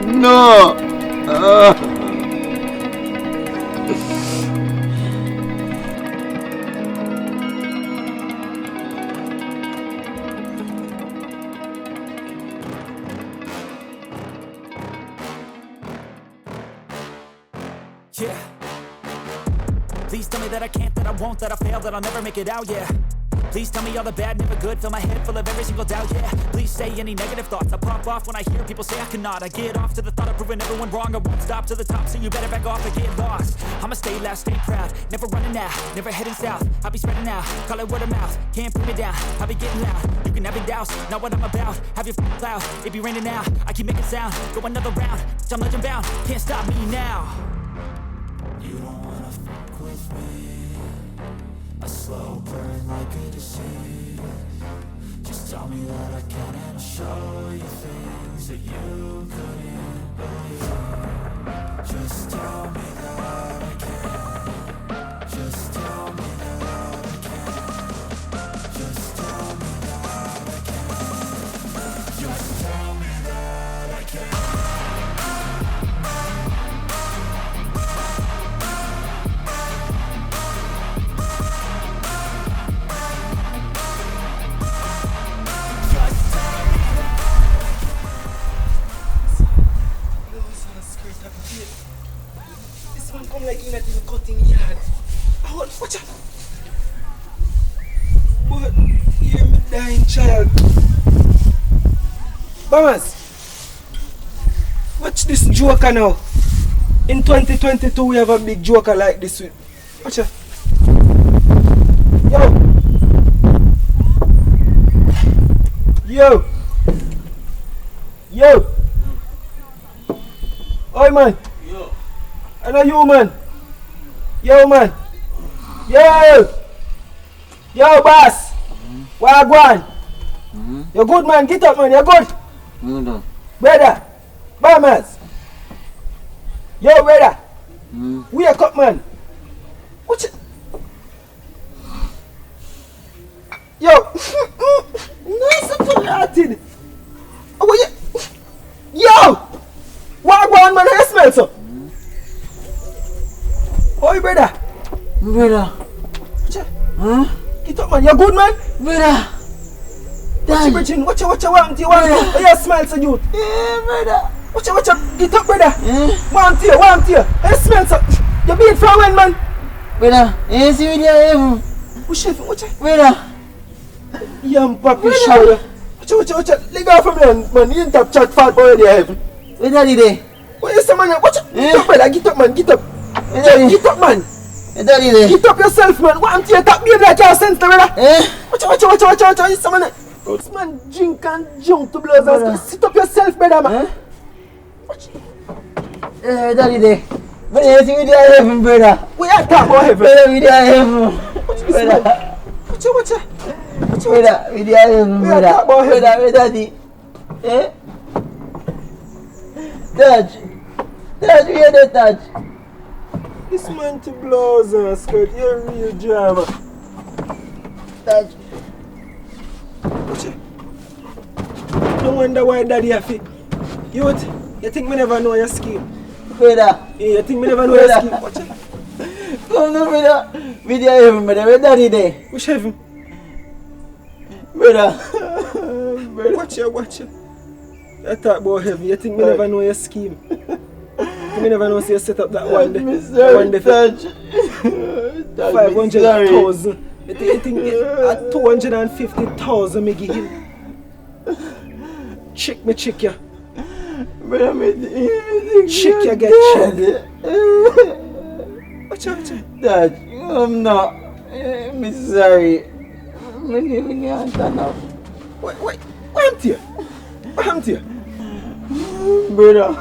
No. Yeah. Please tell me that I can't, that I won't, that I fail, that I'll never make it out, yeah. Please tell me all the bad, never good, fill my head full of every single doubt, yeah. Please say any negative thoughts, I pop off when I hear people say I cannot. I get off to the thought of proving everyone wrong, I won't stop to the top, so you better back off and get lost. I'ma stay loud, stay proud, never running out, never heading south. I'll be spreading out, call it word of mouth, can't put me down, I'll be getting loud. You can have it douse, not what I'm about, have your cloud, it be raining now, I keep making sound, go another round, I'm legend bound, can't stop me now. You don't wanna fuck with me, a slow burn like a disease. Just tell me that I can and I'll show you things that you couldn't believe. Just tell me that I can. Just tell me that I can. Just tell me that I can. Just tell me that I can. This man come like he not even cutting yard. Watch out. But hear me dying child. Bamas, watch this joker now. In 2022 we have a big joker like this. Watch out. Yo. Oi man. And a you man. Yo man. Yo boss. Wagwan. You good man, get up man, you good? Good. Brother. Bamas. Yo brother. Wake up man. Watch it. Yo. Nice to Latin. Oh you. Yo. Wagwan man, how you smell so? Oi brother. Huh? Get up man, you good man? Brother. Watch you want to you want to you smell so good. Yeah, brother. Watch you, get up brother. Yeah. Want to you. You smell so. You beat from when man? Brother, you see me there heaven? Watch you. Brother. Young papi show you. Watch you. Let go from me man. You ain't top chat fat boy there heaven. Where daddy there? What you say man? Watch you. Get up brother, get up man, get up. Daddy. Get up man. Daddy there? Get up yourself man. Want to you top me like your sense brother. Watch you say man. This man drink and jump to blows and sit up yourself brother man. Watch you. Daddy there? But you see me there heaven, brother? We are talking about heaven. Brother, we there heaven. Watch this man. Watch you. Brother, we there heaven, We are brother. talking about heaven. Brother, where daddy? Touch, we are the touch. This man to blows and skirt, you're a real drama. Touch. Watch it. No wonder why daddy have it. You think me never know your scheme? Brother. Yeah, you think me never know your scheme? Watch it. Come no, brother. We there heaven, brother. Where daddy there? Which heaven? Brother. Watch it. You talk about heaven, you think me never know your scheme? Me never know say you set up that one day. One day for 500,000. You think at 250,000 me give him? Check you. Brother, me think Check you get checked. Watch out. Dad, I'm not. I'm sorry. Me can't stand up. Wait. What happened to you? Brother.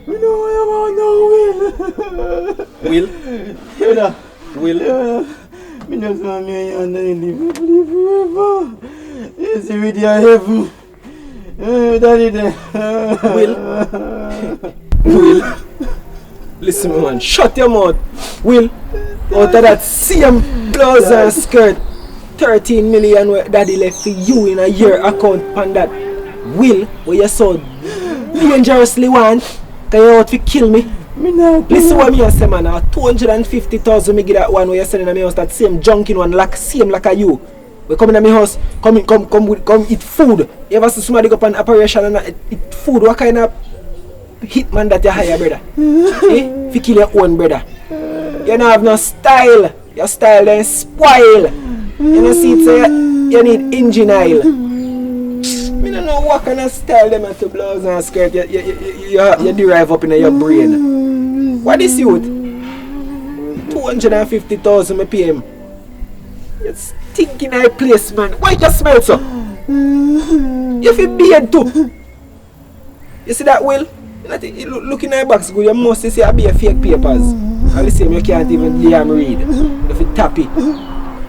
We know I am on no will. Will? Brother. Will. Me just want me and you live forever. You see with your heaven. Daddy there. Will. Listen, man. Shut your mouth. Will. Out of that same blouse and skirt, 13 million where daddy left for you in a year account on that. Will, where you so dangerously want, can you out to kill me? Listen what me I say, man. 250,000 me give that one where you sending me house, that same junkin one, like same like a you. We come in my house, come eat food. You ever see somebody go up an operation and eat food? What kind of hitman that you hire, brother? If you kill your own brother. You don't have no style. Your style then spoil. You know see it say you need engine oil. I don't know what kind of style them have to blouse and skirt you derive up in your brain. What is youth? 250,000 me pay him. You stinking eye place, man. Why you smell so? You feel beard too. You see that, Will? Look in my box, good. You must see I be a fake papers. And the same you can't even damn read. If you tappy,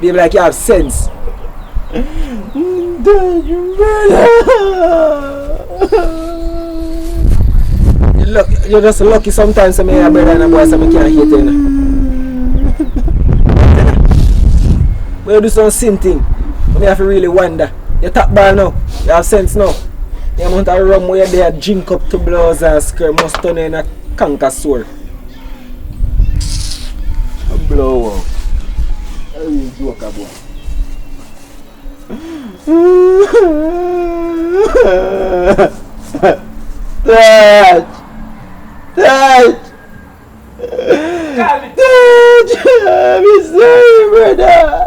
be like you have sense. You're just lucky sometimes. I mean, a brother and a boy, so I can't hate you. When you do some sin thing, you have to really wonder. You tap ball now, you have sense now. The amount of rum where they drink up to blouse and skirt must turn in a canker sore. A blow out. How you joke about? Dad! I'm sorry, brother!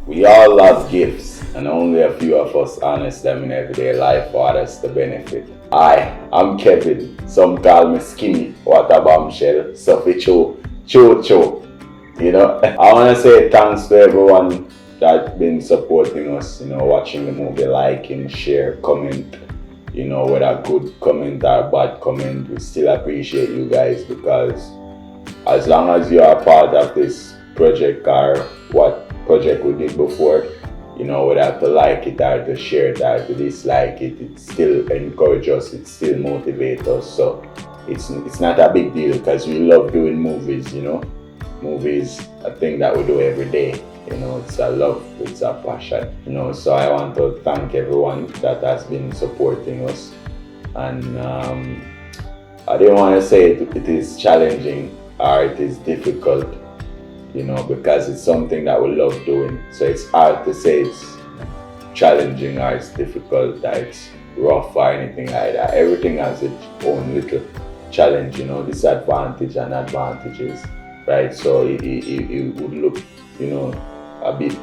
We all love gifts, and only a few of us harness them in everyday life for others to benefit. I'm Kevin. Some call me Skinny, Water Bombshell, Sophie Cho. You know, I want to say thanks to everyone that's been supporting us, you know, watching the movie, liking, share, comment, you know, whether good comment or bad comment. We still appreciate you guys, because as long as you are part of this project or what project we did before, you know, whether to like it or to share it or to dislike it, it still encourages us, it still motivates us. So it's not a big deal, because we love doing movies, you know. Movies, a thing that we do every day, you know, it's a love, it's a passion, you know. So I want to thank everyone that has been supporting us. And I didn't want to say it is challenging or it is difficult, you know, because it's something that we love doing. So it's hard to say it's challenging or it's difficult or it's rough or anything like that. Everything has its own little challenge, you know, disadvantage and advantages, right? So it would look, you know, a bit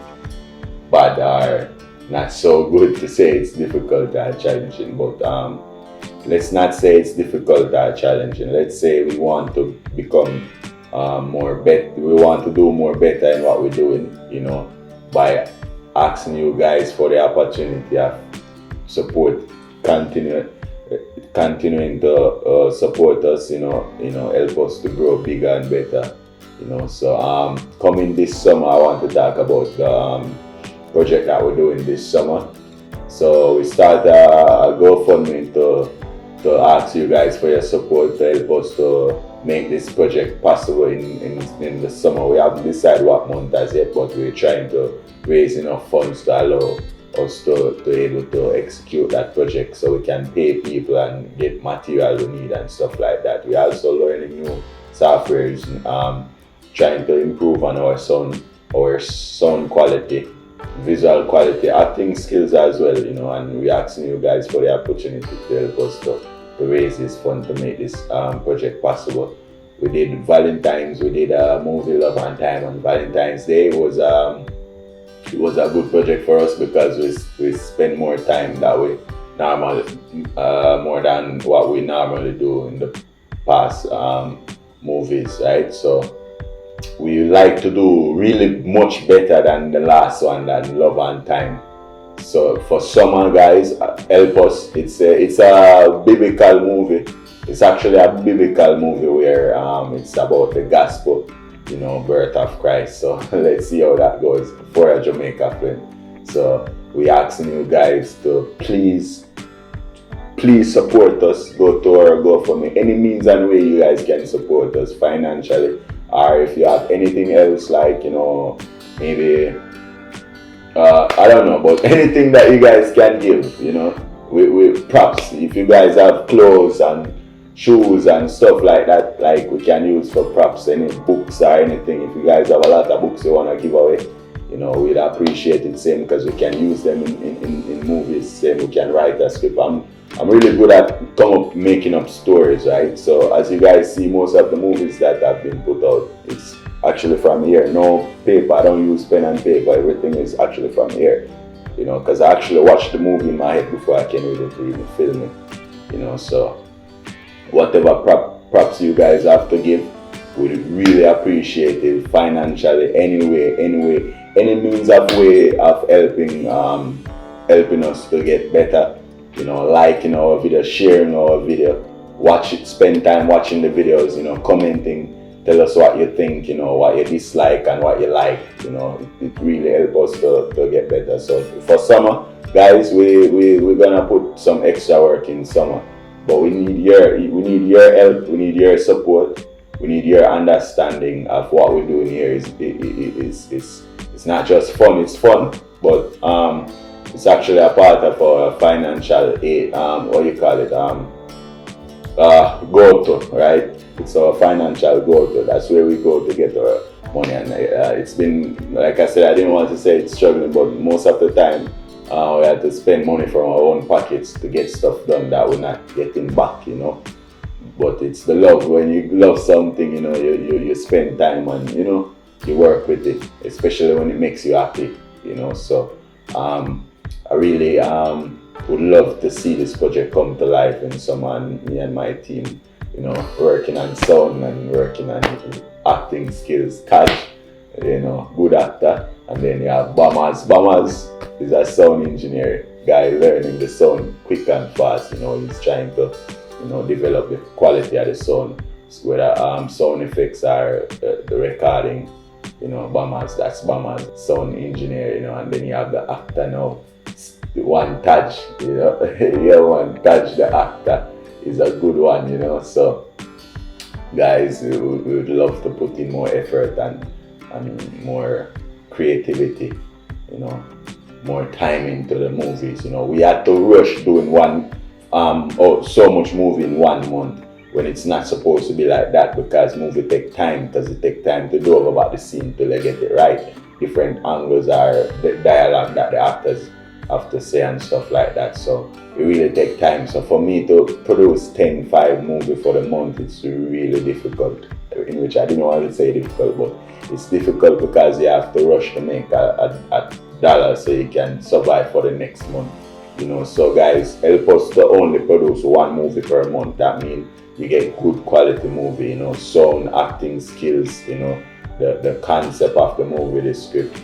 bad or not so good to say it's difficult or challenging, but let's not say it's difficult or challenging. Let's say we want to become we want to do more better in what we're doing, you know, by asking you guys for the opportunity of support, continuing to support us, you know, help us to grow bigger and better, you know. So coming this summer, I want to talk about the project that we're doing this summer. So we start a GoFundMe to ask you guys for your support to help us to make this project possible in the summer. We haven't decided what month as yet, but we're trying to raise enough funds to allow us to able to execute that project so we can pay people and get material we need and stuff like that. We're also learning new softwares, trying to improve on our sound quality, visual quality, acting skills as well, you know, and we're asking you guys for the opportunity to help us to raise this fund to make this project possible. We did Valentine's, we did a movie Love and Time on Valentine's Day. It was a good project for us because we spend more time that way normally, more than what we normally do in the past movies, right? So we like to do really much better than the last one, than Love and Time. So for summer, guys, help us. It's a biblical movie. It's actually a biblical movie where it's about the gospel, you know, birth of Christ. So let's see how that goes for a Jamaica film. So we asking you guys to please support us. Go to our GoFundMe. Any means and way you guys can support us financially, or if you have anything else, like, you know, maybe I don't know, but anything that you guys can give, you know, with props. If you guys have clothes and shoes and stuff like that, like we can use for props, any books or anything. If you guys have a lot of books you want to give away, you know, we'd appreciate it, same, because we can use them in movies, same, we can write a script. I'm really good at making up stories, right? So as you guys see, most of the movies that have been put out, it's actually from here. No paper, I don't use pen and paper, everything is actually from here, you know, because I actually watched the movie in my head before I came even film it, you know. So whatever props you guys have to give, we'd really appreciate it financially, any means of way of helping us to get better, you know, liking our video, sharing our video, watch it, spend time watching the videos, you know, commenting, tell us what you think, you know, what you dislike and what you like, you know, it really helps us to get better. So for summer, guys, we're gonna put some extra work in summer, but we need your help, we need your support, we need your understanding of what we're doing here. It's not just fun, it's fun, but it's actually a part of our financial aid, what you call it, go-to, right? It's our financial go-to. That's where we go to get our money. And it's been, like I said, I didn't want to say it's struggling, but most of the time we had to spend money from our own pockets to get stuff done that we're not getting back, you know. But it's the love. When you love something, you know, you spend time and, you know, you work with it, especially when it makes you happy, you know. So I really would love to see this project come to life in summer, and me and my team, you know, working on sound and working on acting skills. Taj, you know, good actor. And then you have Bamas. Bamas is a sound engineer guy learning the sound quick and fast. You know, he's trying to, you know, develop the quality of the sound, whether sound effects or the recording. You know, Bamas, that's Bamas, sound engineer, you know. And then you have the actor now, one Taj, you know. Yeah, one Taj, the actor, is a good one, you know. So guys, we would love to put in more effort and more creativity, you know, more time into the movies. You know, we had to rush doing so much movie in 1 month when it's not supposed to be like that, because movie take time, because it take time to do about the scene till they get it right. Different angles are the dialogue that the actors have to say and stuff like that. So it really take time. So for me to produce 5 movies for the month, it's really difficult. In which I didn't want to say difficult, but it's difficult because you have to rush to make a dollar so you can survive for the next month. You know, so guys, help us to only produce 1 movie per month. That means you get good quality movie, you know, sound, acting skills, you know, the concept of the movie, the script.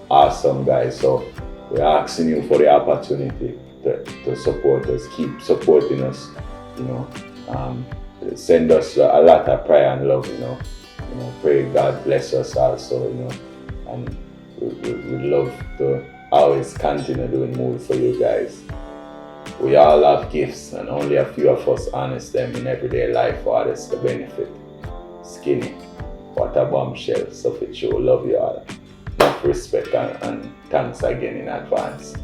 Awesome, guys. So we're asking you for the opportunity to support us, keep supporting us, you know. Send us a lot of prayer and love, you know. Pray God bless us also, you know. And we'd love to always continue doing movies for you guys. We all have gifts, and only a few of us harness them in everyday life for others to benefit. Skinny. What a bombshell. So for sure, love you all. Enough respect and thanks again in advance.